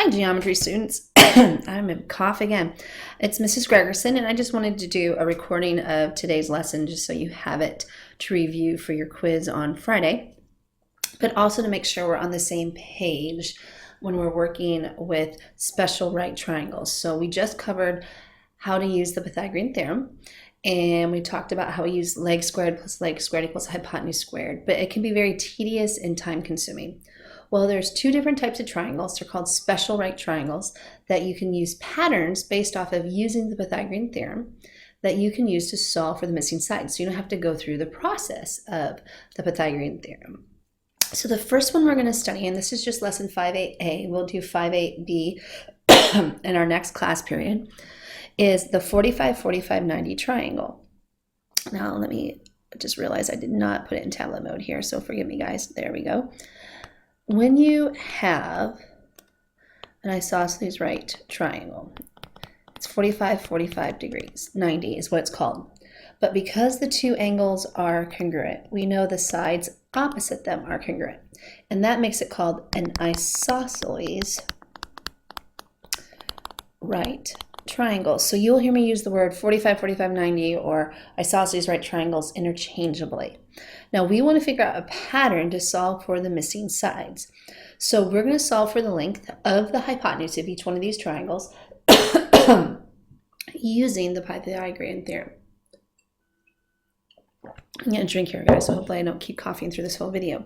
Hi, geometry students. I'm a cough again. It's Mrs. Gregerson, and I just wanted to do a recording of today's lesson just so you have it to review for your quiz on Friday, but also to make sure we're on the same page when we're working with special right triangles. So we just covered how to use the Pythagorean theorem, and we talked about how we use leg squared plus leg squared equals hypotenuse squared, but it can be very tedious and time consuming. Well, there's two different types of triangles. They're called special right triangles that you can use patterns based off of using the Pythagorean theorem that you can use to solve for the missing sides. So you don't have to go through the process of the Pythagorean theorem. So the first one we're going to study, and this is just lesson 5.8a, we'll do 5.8b in our next class period, is the 45, 45, 90 triangle. Now let me just realize I did not put it in tablet mode here, so forgive me guys. There we go. When you have an isosceles right triangle, it's 45, 45 degrees, 90 is what it's called. But because the two angles are congruent, we know the sides opposite them are congruent. And that makes it called an isosceles right triangle. So you'll hear me use the word 45, 45, 90 or isosceles right triangles interchangeably. Now we want to figure out a pattern to solve for the missing sides. So we're going to solve for the length of the hypotenuse of each one of these triangles using the Pythagorean theorem. I'm going to drink here, guys, so hopefully I don't keep coughing through this whole video.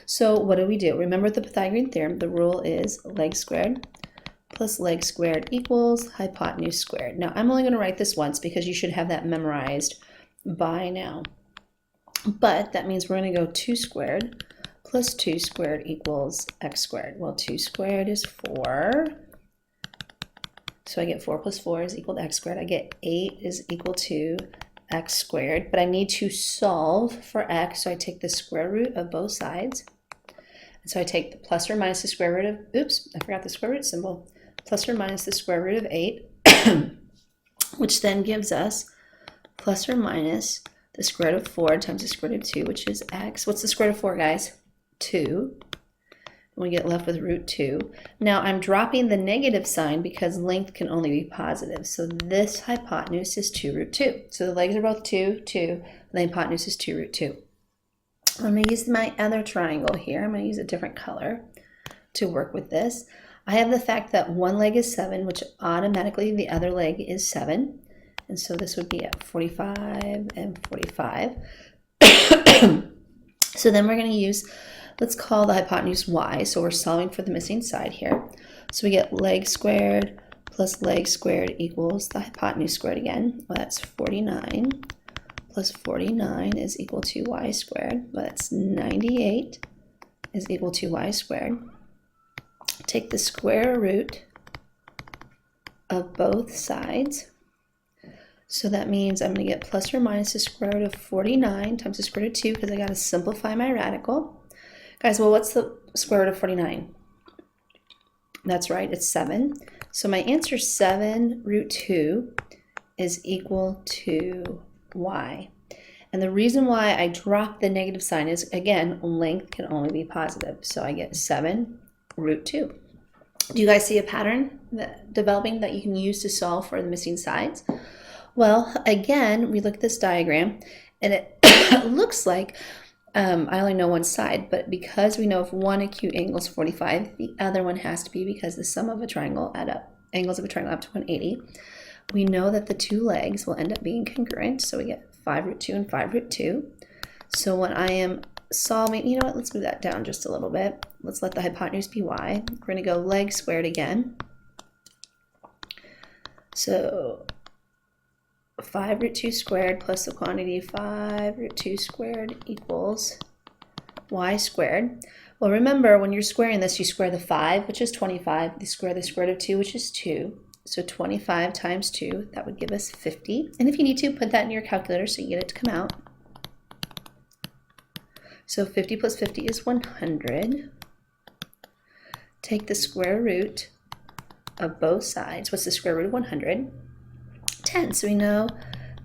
So what do we do? Remember the Pythagorean theorem, the rule is leg squared plus leg squared equals hypotenuse squared. Now I'm only going to write this once because you should have that memorized by now. But that means we're going to go 2 squared plus 2 squared equals x squared. Well, 2 squared is 4. So I get 4 plus 4 is equal to x squared. I get 8 is equal to x squared. But I need to solve for x, so I take the square root of both sides. And so I take the plus or minus the square root of, oops, I forgot the square root symbol, plus or minus the square root of 8, which then gives us plus or minus the square root of 4 times the square root of 2, which is x. What's the square root of 4, guys? 2. And we get left with root 2. Now I'm dropping the negative sign because length can only be positive. So this hypotenuse is 2 root 2. So the legs are both 2, 2, and the hypotenuse is 2 root 2. I'm going to use my other triangle here. I'm going to use a different color to work with this. I have the fact that one leg is 7, which automatically the other leg is 7. And so this would be at 45 and 45. So then we're going to use, let's call the hypotenuse y. So we're solving for the missing side here. So we get leg squared plus leg squared equals the hypotenuse squared again. Well, that's 49 plus 49 is equal to y squared. Well, that's 98 is equal to y squared. Take the square root of both sides. So that means I'm going to get plus or minus the square root of 49 times the square root of 2 because I got to simplify my radical. Guys, well, what's the square root of 49? That's right, it's 7. So my answer, 7 root 2, is equal to y. And the reason why I dropped the negative sign is, again, length can only be positive. So I get 7 root 2. Do you guys see a pattern developing that you can use to solve for the missing sides? Well, again, we look at this diagram, and it looks like I only know one side, but because we know if one acute angle is 45, the other one has to be because the sum of a triangle add up, angles of a triangle up to 180. We know that the two legs will end up being congruent, so we get 5 root 2 and 5 root 2. So when I am solving, you know what, let's move that down just a little bit. Let's let the hypotenuse be y. We're going to go leg squared again. So 5 root 2 squared plus the quantity 5 root 2 squared equals y squared. Well, remember, when you're squaring this, you square the 5, which is 25. You square the square root of 2, which is 2. So 25 times 2, that would give us 50. And if you need to, put that in your calculator so you get it to come out. So 50 plus 50 is 100. Take the square root of both sides. What's the square root of 100? 10. So we know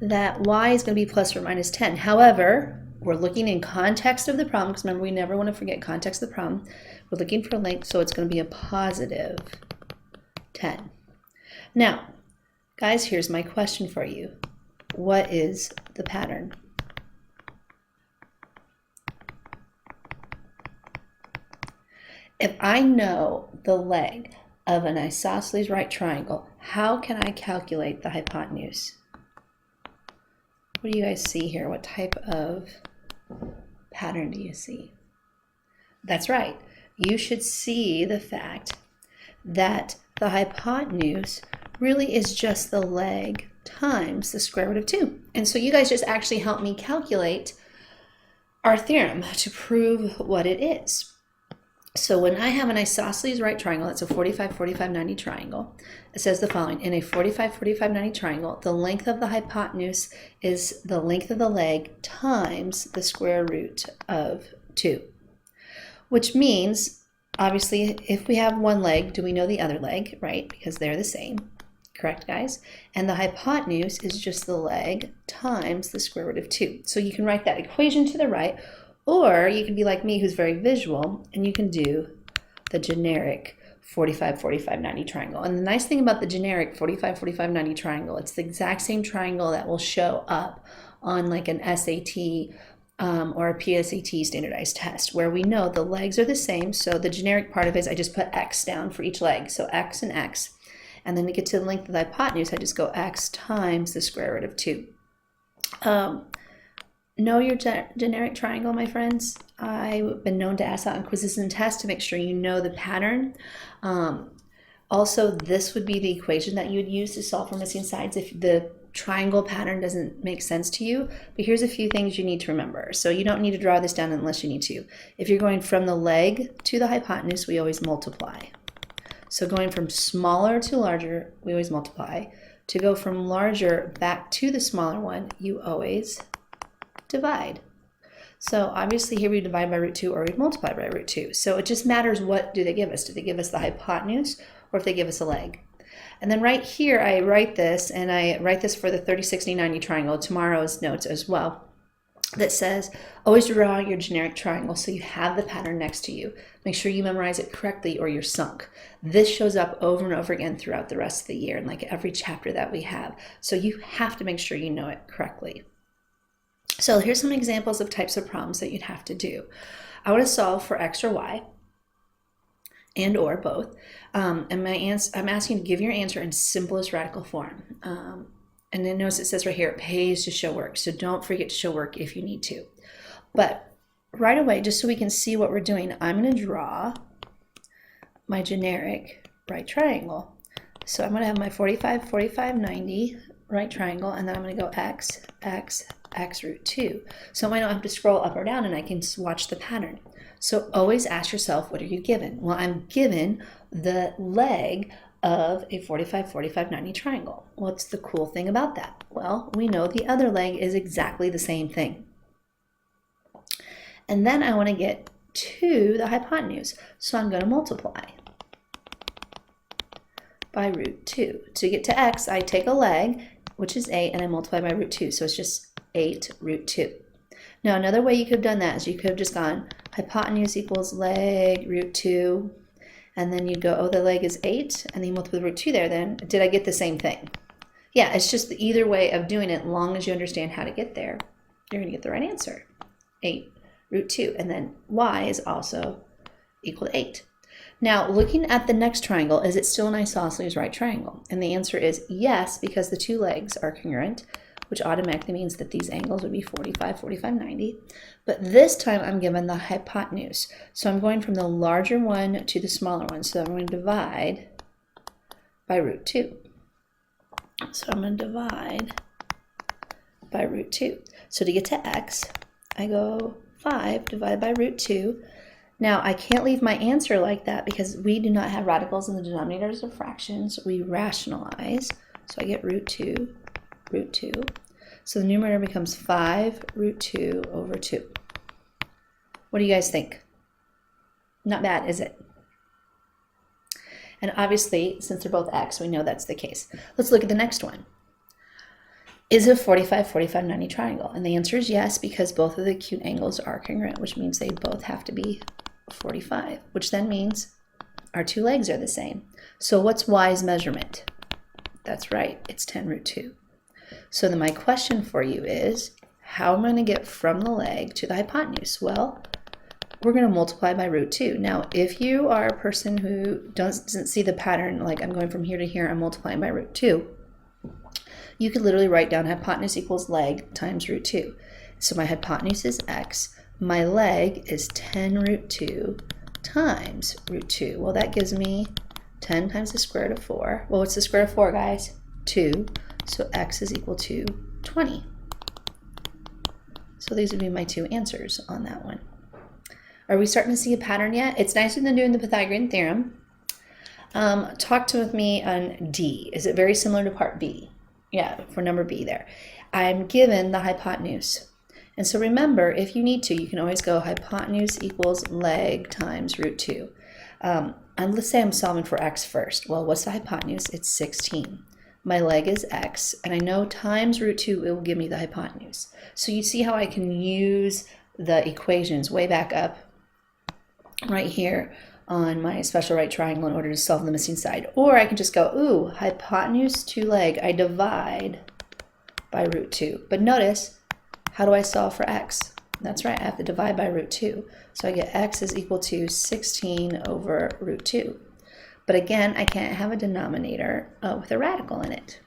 that y is going to be plus or minus 10. However, we're looking in context of the problem, because remember, we never want to forget context of the problem. We're looking for length, so it's going to be a positive 10. Now, guys, here's my question for you. What is the pattern? If I know the leg of an isosceles right triangle, how can I calculate the hypotenuse? What do you guys see here? What type of pattern do you see? That's right. You should see the fact that the hypotenuse really is just the leg times the square root of 2. And so you guys just actually helped me calculate our theorem to prove what it is. So when I have an isosceles right triangle, that's a 45, 45, 90 triangle, it says the following. In a 45, 45, 90 triangle, the length of the hypotenuse is the length of the leg times the square root of 2. Which means, obviously, if we have one leg, do we know the other leg, right? Because they're the same. Correct, guys? And the hypotenuse is just the leg times the square root of 2. So you can write that equation to the right, or you can be like me, who's very visual, and you can do the generic 45, 45, 90 triangle. And the nice thing about the generic 45, 45, 90 triangle, it's the exact same triangle that will show up on like an SAT or a PSAT standardized test, where we know the legs are the same. So the generic part of it is I just put X down for each leg. So X and X. And then to get to the length of the hypotenuse, I just go X times the square root of 2. Know your generic triangle, my friends. I've been known to ask that on quizzes and tests to make sure you know the pattern. Also, this would be the equation that you would use to solve for missing sides if the triangle pattern doesn't make sense to you. But here's a few things you need to remember. So you don't need to draw this down unless you need to. If you're going from the leg to the hypotenuse, we always multiply. So going from smaller to larger, we always multiply. To go from larger back to the smaller one, you always divide. So obviously here we divide by root 2 or we multiply by root 2. So it just matters what do they give us. Do they give us the hypotenuse or if they give us a leg? And then right here I write this, and I write this for the 30, 60, 90 triangle, tomorrow's notes as well, that says always draw your generic triangle so you have the pattern next to you. Make sure you memorize it correctly or you're sunk. This shows up over and over again throughout the rest of the year and like every chapter that we have. So you have to make sure you know it correctly. So here's some examples of types of problems that you'd have to do. I want to solve for X or Y, and or both. And I'm asking you to give your answer in simplest radical form. And then notice it says right here, it pays to show work. So don't forget to show work if you need to. But right away, just so we can see what we're doing, I'm going to draw my generic right triangle. So I'm going to have my 45, 45, 90 right triangle, and then I'm going to go X, X, X root 2. So I don't have to scroll up or down, and I can watch the pattern. So always ask yourself, what are you given? Well, I'm given the leg of a 45, 45, 90 triangle. What's the cool thing about that? Well, we know the other leg is exactly the same thing. And then I want to get to the hypotenuse. So I'm going to multiply by root 2. To get to X, I take a leg, which is 8, and I multiply by root 2. So it's just 8 root 2. Now, another way you could have done that is you could have just gone hypotenuse equals leg root 2, and then you go, oh, the leg is 8, and then you multiply root 2 there. Then did I get the same thing? Yeah, it's just either way of doing it. As long as you understand how to get there, you're going to get the right answer. 8 root 2, and then y is also equal to 8. Now, looking at the next triangle, is it still an isosceles right triangle? And the answer is yes, because the two legs are congruent, which automatically means that these angles would be 45, 45, 90. But this time I'm given the hypotenuse. So I'm going from the larger one to the smaller one. So I'm going to divide by root 2. So I'm going to divide by root 2. So to get to X, I go 5 divided by root 2. Now, I can't leave my answer like that because we do not have radicals in the denominators of fractions. We rationalize. So I get root 2, root 2. So the numerator becomes 5 root 2 over 2. What do you guys think? Not bad, is it? And obviously, since they're both X, we know that's the case. Let's look at the next one. Is it a 45, 45, 90 triangle? And the answer is yes, because both of the acute angles are congruent, which means they both have to be 45, which then means Our two legs are the same. So what's y's measurement? That's right, it's 10 root 2. So then my question for you is, how am I going to get from the leg to the hypotenuse? Well, we're going to multiply by root 2. Now, if you are a person who doesn't see the pattern, like I'm going from here to here, I'm multiplying by root 2, you could literally write down hypotenuse equals leg times root 2. So my hypotenuse is x, my leg is 10 root 2 times root 2. Well, that gives me 10 times the square root of 4. Well, what's the square root of 4, guys? 2. So x is equal to 20. So these would be my two answers on that one. Are we starting to see a pattern yet? It's nicer than doing the Pythagorean theorem. Talk with me on D. Is it very similar to part B? Yeah, for number B there. I'm given the hypotenuse. And so remember, if you need to, you can always go hypotenuse equals leg times root 2. And let's say I'm solving for x first. Well, what's the hypotenuse? It's 16. My leg is x, and I know times root 2, it will give me the hypotenuse. So you see how I can use the equations way back up right here on my special right triangle in order to solve the missing side. Or I can just go, ooh, hypotenuse to leg, I divide by root 2. But notice, how do I solve for x? That's right, I have to divide by root 2. So I get x is equal to 16 over root 2. But again, I can't have a denominator with a radical in it.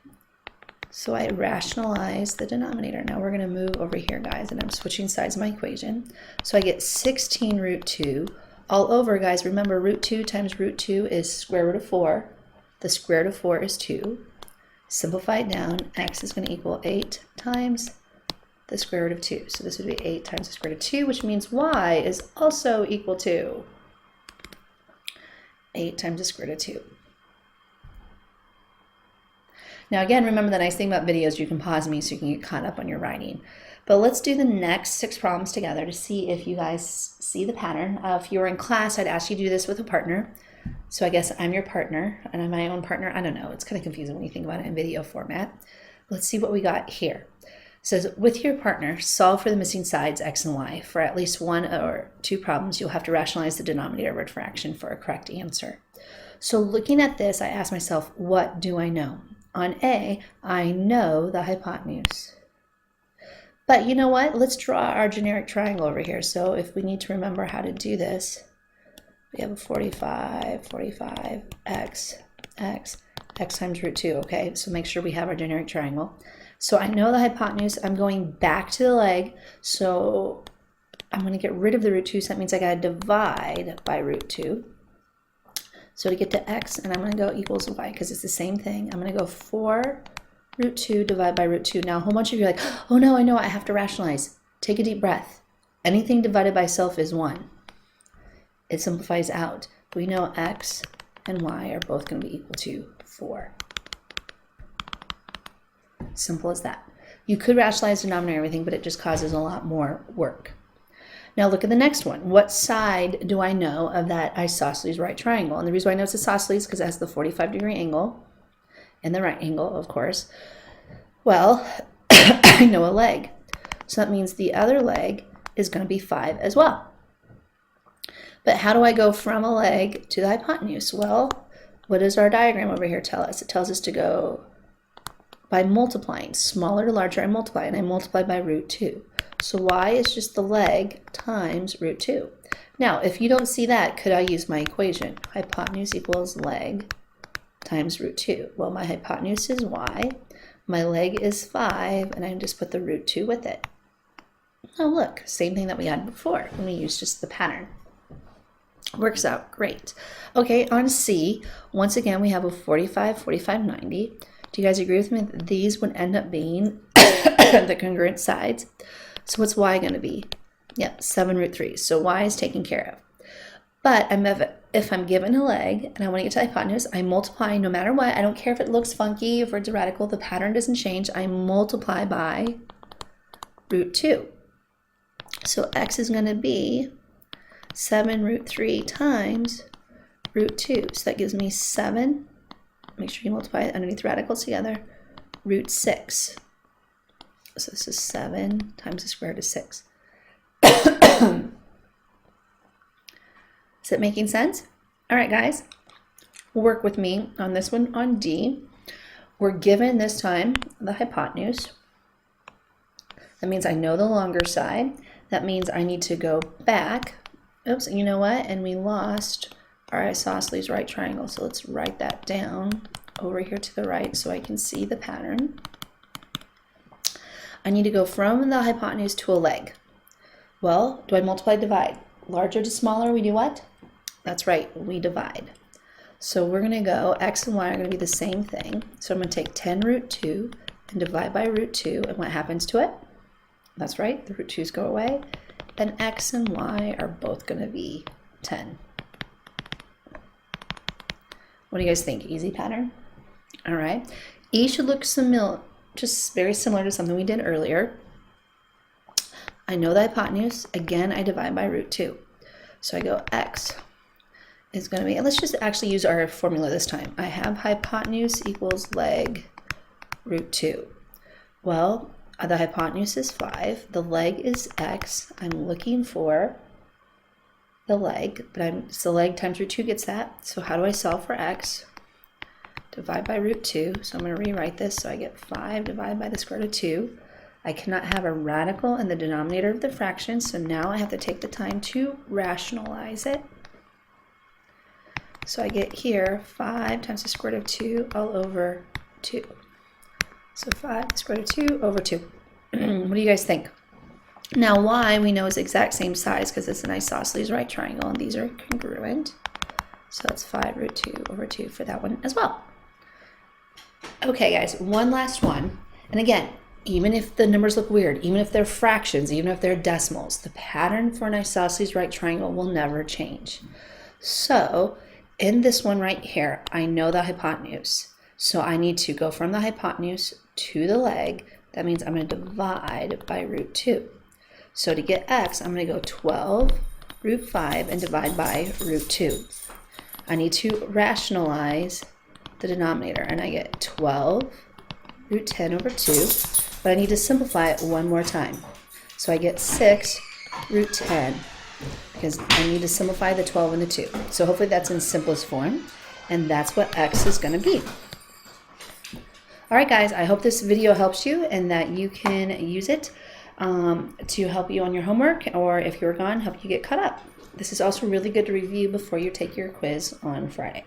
So I rationalize the denominator. Now we're going to move over here, guys, and I'm switching sides of my equation. So I get 16 root 2 all over, guys. Remember, root 2 times root 2 is square root of 4. The square root of 4 is 2. Simplify it down. X is going to equal 8 times the square root of 2. So this would be 8 times the square root of 2, which means y is also equal to 8 times the square root of 2. Now again, remember the nice thing about videos, you can pause me so you can get caught up on your writing. But let's do the next 6 problems together to see if you guys see the pattern. If you were in class, I'd ask you to do this with a partner. So I guess I'm your partner and I'm my own partner. I don't know, it's kind of confusing when you think about it in video format. Let's see what we got here. It says, with your partner, solve for the missing sides x and y. For at least 1 or 2 problems, you'll have to rationalize the denominator word fraction for a correct answer. So looking at this, I asked myself, what do I know? On A, I know the hypotenuse. But you know what? Let's draw our generic triangle over here. So if we need to remember how to do this, we have a 45, 45, x times root 2, okay? So make sure we have our generic triangle. So I know the hypotenuse. I'm going back to the leg. So I'm going to get rid of the root 2. So that means I got to divide by root 2. So to get to x, and I'm going to go equals y because it's the same thing. I'm going to go 4 root 2 divided by root 2. Now, a whole bunch of you are like, oh no, I know, I have to rationalize. Take a deep breath. Anything divided by self is 1. It simplifies out. We know x and y are both going to be equal to 4. Simple as that. You could rationalize denominator and everything, but it just causes a lot more work. Now look at the next one. What side do I know of that isosceles right triangle? And the reason why I know it's isosceles is because it has the 45-degree angle and the right angle, of course. Well, I know a leg. So that means the other leg is going to be 5 as well. But how do I go from a leg to the hypotenuse? Well, what does our diagram over here tell us? It tells us to go by multiplying. Smaller to larger, I multiply, and I multiply by root 2. So y is just the leg times root 2. Now, if you don't see that, could I use my equation? Hypotenuse equals leg times root 2. Well, my hypotenuse is y, my leg is 5, and I just put the root 2 with it. Oh, look, same thing that we had before when we used just the pattern. Works out great. Okay, on C, once again, we have a 45, 45, 90. Do you guys agree with me that these would end up being the congruent sides? So what's y going to be? Yep, 7 root 3. So y is taken care of. But if I'm given a leg and I want to get to hypotenuse, I multiply no matter what. I don't care if it looks funky, if it's a radical, the pattern doesn't change. I multiply by root 2. So x is going to be 7 root 3 times root 2. So that gives me 7. Make sure you multiply it underneath radicals together. Root 6. So this is 7 times the square root of 6. Is it making sense? All right, guys. Work with me on this one on D. We're given this time the hypotenuse. That means I know the longer side. That means I need to go back. Oops, you know what? And we lost our isosceles right triangle. So let's write that down over here to the right so I can see the pattern. I need to go from the hypotenuse to a leg. Well, do I multiply, divide? Larger to smaller, we do what? That's right, we divide. So we're going to go, x and y are going to be the same thing. So I'm going to take 10 root 2 and divide by root 2. And what happens to it? That's right, the root 2's go away. And x and y are both going to be 10. What do you guys think? Easy pattern? All right. E should look similar, just very similar to something we did earlier. I know the hypotenuse. Again, I divide by root 2. So I go x is going to be, let's just actually use our formula this time. I have hypotenuse equals leg root 2. Well, the hypotenuse is 5. The leg is x. I'm looking for the leg, but it's the leg times root 2 gets that. So how do I solve for x? Divide by root 2. So I'm going to rewrite this. So I get 5 divided by the square root of 2. I cannot have a radical in the denominator of the fraction, so now I have to take the time to rationalize it. So I get here 5 times the square root of 2 all over 2. So 5 square root of 2 over 2. What do you guys think? Now y we know is the exact same size because it's an isosceles right triangle and these are congruent. So that's 5 root 2 over 2 for that one as well. Okay guys, one last one. And again, even if the numbers look weird, even if they're fractions, even if they're decimals, the pattern for an isosceles right triangle will never change. So in this one right here, I know the hypotenuse. So I need to go from the hypotenuse to the leg. That means I'm going to divide by root 2. So to get x, I'm going to go 12 root 5 and divide by root 2. I need to rationalize the denominator, and I get 12 root 10 over 2. But I need to simplify it one more time. So I get 6 root 10 because I need to simplify the 12 and the 2. So hopefully that's in simplest form, and that's what x is going to be. All right, guys, I hope this video helps you and that you can use it to help you on your homework, or if you're gone, help you get caught up. This is also really good to review before you take your quiz on Friday.